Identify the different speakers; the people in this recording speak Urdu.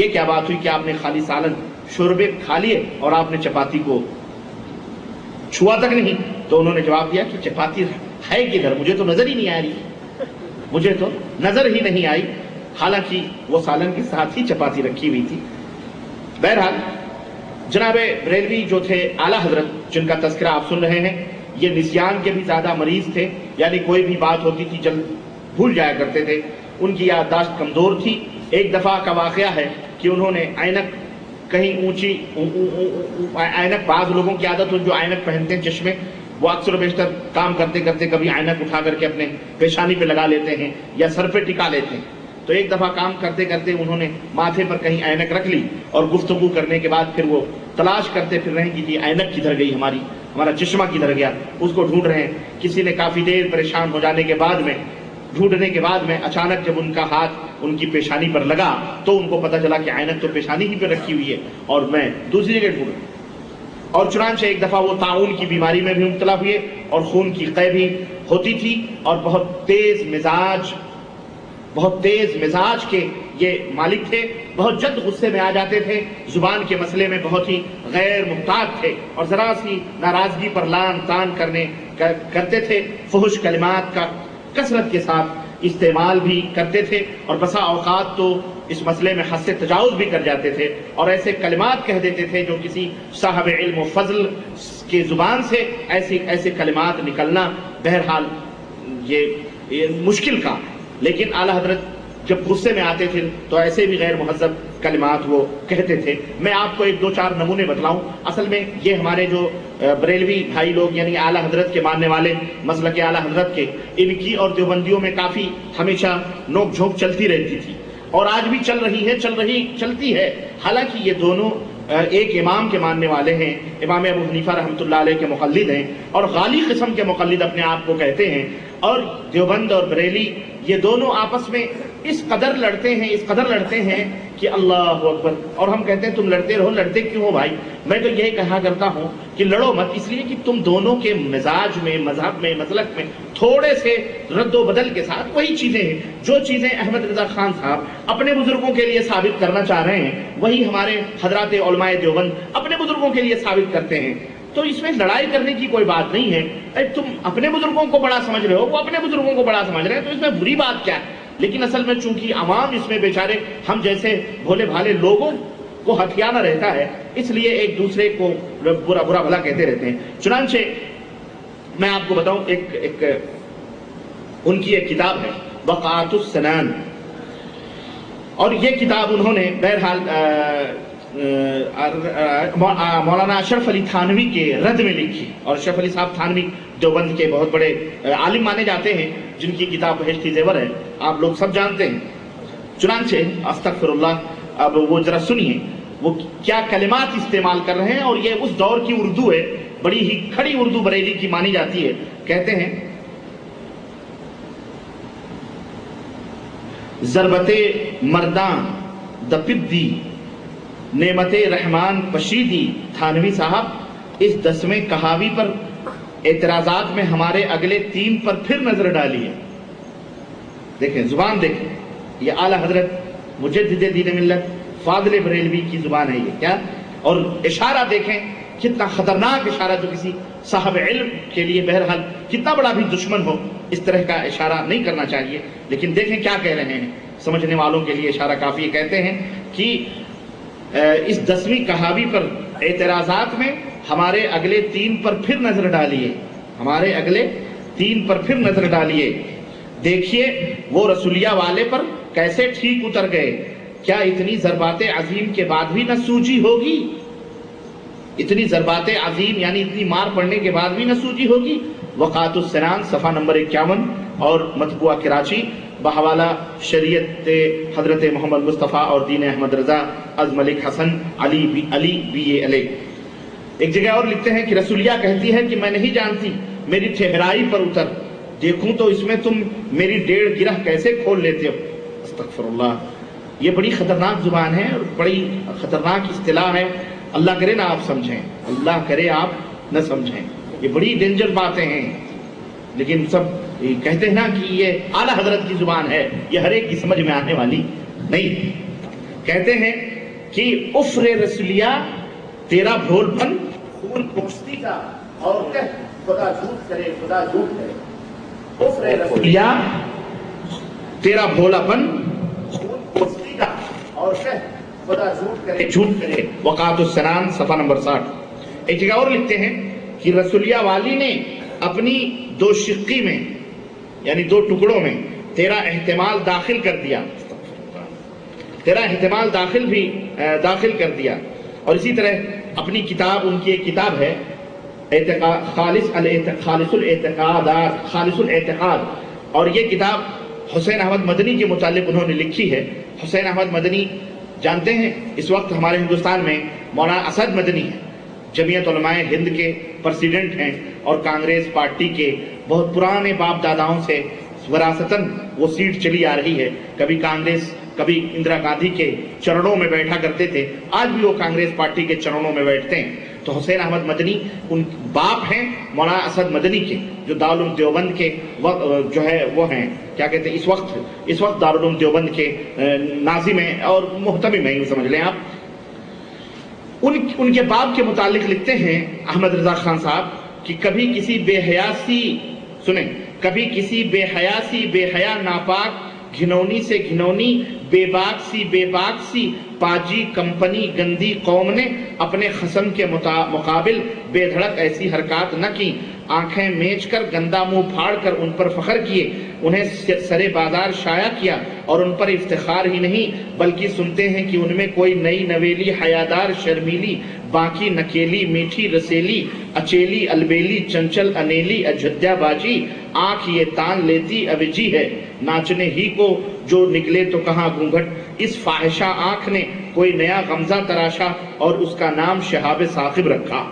Speaker 1: یہ کیا بات ہوئی کہ آپ نے خالی سالن شوربے کھا لیے اور آپ نے چپاتی کو چھوا تک نہیں؟ تو انہوں نے جواب دیا کہ چپاتی ہے کدھر، مجھے تو نظر ہی نہیں آ رہی، مجھے تو نظر ہی نہیں آئی، حالانکہ وہ سالن کے ساتھ ہی چپاتی رکھی ہوئی تھی۔ بہرحال جناب بریلوی جو تھے اعلیٰ حضرت، جن کا تذکرہ آپ سن رہے ہیں، یہ نسیان کے بھی زیادہ مریض تھے، یعنی کوئی بھی بات ہوتی تھی جلد بھول جایا کرتے تھے، ان کی یادداشت کمزور تھی۔ ایک دفعہ کا واقعہ ہے کہ انہوں نے اینک کہیں اونچی، اینک بعض لوگوں کی عادت ہو جو اینک پہنتے ہیں چشمے، وہ اکثر و بیشتر کام کرتے کرتے کبھی اینک اٹھا کر کے اپنے پیشانی پہ لگا لیتے ہیں یا سر پہ ٹکا لیتے ہیں۔ تو ایک دفعہ کام کرتے کرتے انہوں نے ماتھے پر کہیں اینک رکھ لی اور گفتگو کرنے کے بعد پھر وہ تلاش کرتے پھر رہے ہیں کہ یہ اینک کدھر گئی، ہمارا چشمہ کدھر گیا، اس کو ڈھونڈ رہے ہیں۔ کسی نے کافی دیر پریشان ہو جانے کے بعد میں، ڈھونڈنے کے بعد میں اچانک جب ان کا ہاتھ ان کی پیشانی پر لگا تو ان کو پتہ چلا کہ اینک تو پیشانی ہی پہ رکھی ہوئی ہے اور میں دوسری جگہ ڈھونڈ رہا ہوں۔ اور چنانچہ ایک دفعہ وہ طاعون کی بیماری میں بھی مبتلا ہوئے اور خون کی قے بھی ہوتی تھی، اور بہت تیز مزاج کے یہ مالک تھے، بہت جلد غصے میں آ جاتے تھے، زبان کے مسئلے میں بہت ہی غیر محتاط تھے اور ذرا سی ناراضگی پر لان تان کرتے تھے، فحش کلمات کا کثرت کے ساتھ استعمال بھی کرتے تھے، اور بسا اوقات تو اس مسئلے میں حد سے تجاوز بھی کر جاتے تھے اور ایسے کلمات کہہ دیتے تھے جو کسی صاحب علم و فضل کی زبان سے ایسے کلمات نکلنا بہرحال یہ مشکل کام ہے۔ لیکن اعلیٰ حضرت جب غصے میں آتے تھے تو ایسے بھی غیر مہذب کلمات وہ کہتے تھے۔ میں آپ کو ایک دو چار نمونے بتلاؤں۔ اصل میں یہ ہمارے جو بریلوی بھائی لوگ یعنی اعلیٰ حضرت کے ماننے والے، مسلک اعلیٰ حضرت کے، ان کی اور دیوبندیوں میں کافی ہمیشہ نوک جھونک چلتی رہتی تھی اور آج بھی چلتی ہے۔ حالانکہ یہ دونوں ایک امام کے ماننے والے ہیں، امام ابو حنیفہ رحمۃ اللہ علیہ کے مقلد ہیں اور غالی قسم کے مقلد اپنے آپ کو کہتے ہیں، اور دیوبند اور بریلی یہ دونوں آپس میں اس قدر لڑتے ہیں کہ اللہ اکبر۔ اور ہم کہتے ہیں تم لڑتے رہو، لڑتے کیوں ہو بھائی؟ میں تو یہی کہا کرتا ہوں کہ لڑو مت، اس لیے کہ تم دونوں کے مزاج میں، مذہب میں، مسلک میں تھوڑے سے رد و بدل کے ساتھ وہی چیزیں ہیں، جو چیزیں احمد رضا خان صاحب اپنے بزرگوں کے لیے ثابت کرنا چاہ رہے ہیں وہی ہمارے حضرات علماء دیوبند اپنے بزرگوں کے لیے ثابت کرتے ہیں۔ تو اس میں لڑائی کرنے کی کوئی بات نہیں ہے۔ تم اپنے بزرگوں کو بڑا سمجھ رہے ہو، وہ اپنے بزرگوں کو بڑا سمجھ رہے ہیں، تو اس میں بری بات کیا ہے؟ لیکن اصل میں چونکہ عوام اس میں بیچارے ہم جیسے بھولے بھالے لوگوں کو ہتھیانا رہتا ہے، اس لیے ایک دوسرے کو برا بھلا کہتے رہتے ہیں۔ چنانچہ میں آپ کو بتاؤں، ایک ان کی ایک کتاب ہے وقعات السنان، اور یہ کتاب انہوں نے بہرحال مولانا اشرف علی تھانوی کے رد میں لکھی، اور اشرف علی صاحب تھانوی دیوبند کے بہت بڑے عالم مانے جاتے ہیں، جن کی کتاب بہشتی زیور ہے، آپ لوگ سب جانتے ہیں۔ چنانچہ استغفر اللہ، اب وہ ذرا سنیے وہ کیا کلمات استعمال کر رہے ہیں، اور یہ اس دور کی اردو ہے، بڑی ہی کھڑی اردو بریلی کی مانی جاتی ہے۔ کہتے ہیں ضربت مرداں دپدی نعمت رحمان پشیدی، تھانوی صاحب اس 10ویں کہاوی پر اعتراضات میں ہمارے اگلے 3 پر پھر نظر ڈالی ہے۔ دیکھیں زبان، دیکھیں یہ اعلیٰ حضرت مجدد دین ملت فاضل بریلوی کی زبان ہے یہ کیا، اور اشارہ دیکھیں کتنا خطرناک اشارہ، جو کسی صاحب علم کے لیے بہرحال کتنا بڑا بھی دشمن ہو اس طرح کا اشارہ نہیں کرنا چاہیے، لیکن دیکھیں کیا کہہ رہے ہیں، سمجھنے والوں کے لیے اشارہ کافی ہے۔ کہتے ہیں کہ اس 10ویں کہاوی پر اعتراضات میں ہمارے اگلے 3 پر پھر نظر ڈالیے، دیکھیے وہ رسولیہ والے پر کیسے ٹھیک اتر گئے، کیا اتنی ضربات عظیم کے بعد بھی نہ سوجی ہوگی، اتنی ضربات عظیم یعنی اتنی مار پڑنے کے بعد بھی نہ سوجی ہوگی۔ وقعات السنان صفحہ نمبر 51 اور مطبوعہ کراچی بحوالہ شریعت حضرت محمد مصطفیٰ اور دین احمد رضا از ملک حسن علی بی اے علیہ۔ ایک جگہ اور لکھتے ہیں کہ رسولیہ کہتی ہے کہ میں نہیں جانتی، میری ٹھہرائی پر اتر، دیکھوں تو اس میں تم میری 1.5 گرہ کیسے کھول لیتے ہو۔ استغفر اللہ، یہ بڑی خطرناک زبان ہے اور بڑی خطرناک اصطلاح ہے۔ اللہ کرے نہ آپ سمجھیں، اللہ کرے آپ نہ سمجھیں، یہ بڑی ڈینجر باتیں ہیں، لیکن سب کہتے ہیں نا کہ یہ اعلیٰ حضرت کی زبان ہے، یہ ہر ایک کی سمجھ میں آنے والی نہیں۔ کہتے ہیں کہ افر رسولیا تیرا بھول پن خون پوشتی کا، اور کہ خدا جھوٹ کرے خدا جھوٹ کرے۔ افر رسولیا تیرا بھولا پن خون پوشتی کا، اور کہ خدا جھوٹ کرے۔ وقات السنان صفحہ نمبر 60۔ ایک جگہ اور لکھتے ہیں کہ رسولیہ والی نے اپنی دو شقی میں یعنی دو ٹکڑوں میں تیرا احتمال داخل کر دیا، تیرا احتمال داخل کر دیا۔ اور اسی طرح اپنی کتاب، ان کی ایک کتاب ہے خالص الاعتقاد، اور یہ کتاب حسین احمد مدنی کے متعلق انہوں نے لکھی ہے۔ حسین احمد مدنی جانتے ہیں اس وقت ہمارے ہندوستان میں مولانا اسد مدنی ہیں، جمعیت علماء ہند کے پریزیڈنٹ ہیں، اور کانگریس پارٹی کے بہت پرانے باپ داداؤں سے وراثتاً وہ سیٹ چلی آ رہی ہے۔ کبھی کانگریس، کبھی اندرا گاندھی کے چرنوں میں بیٹھا کرتے تھے، آج بھی وہ کانگریس پارٹی کے چرنوں میں بیٹھتے ہیں۔ تو حسین احمد مدنی ان باپ ہیں مولانا اسد مدنی کے، جو دارالعلوم دیوبند کے جو ہے وہ ہیں، کیا کہتے ہیں، اس وقت دارالعلوم دیوبند کے ناظم ہیں اور محتمم ہیں، یوں سمجھ لیں آپ۔ ان کے باپ کے متعلق لکھتے ہیں احمد رضا خان صاحب کہ کبھی کسی بے حیاسی، سنیں، کبھی کسی بے حیاسی بے حیا ناپاک گھنونی سے گھنونی بے باک سی پاجی کمپنی گندی قوم نے اپنے خصم کے مقابل بے دھڑک ایسی حرکات نہ کی، آنکھیں میچ کر گندا منہ پھاڑ کر ان پر فخر کیے، انہیں سرے بازار شائع کیا، اور ان پر افتخار ہی نہیں بلکہ سنتے ہیں کہ ان میں کوئی نئی نویلی حیادار شرمیلی باقی نکیلی میٹھی رسیلی اچیلی البیلی چنچل انیلی اجھدیا باجی آنکھ یہ تان لیتی اوجی ہے، ناچنے ہی کو جو نکلے تو کہاں گھونگھٹ، اس فاحشہ آنکھ نے کوئی نیا غمزہ تراشا اور اس کا نام شہاب ثاقب رکھا۔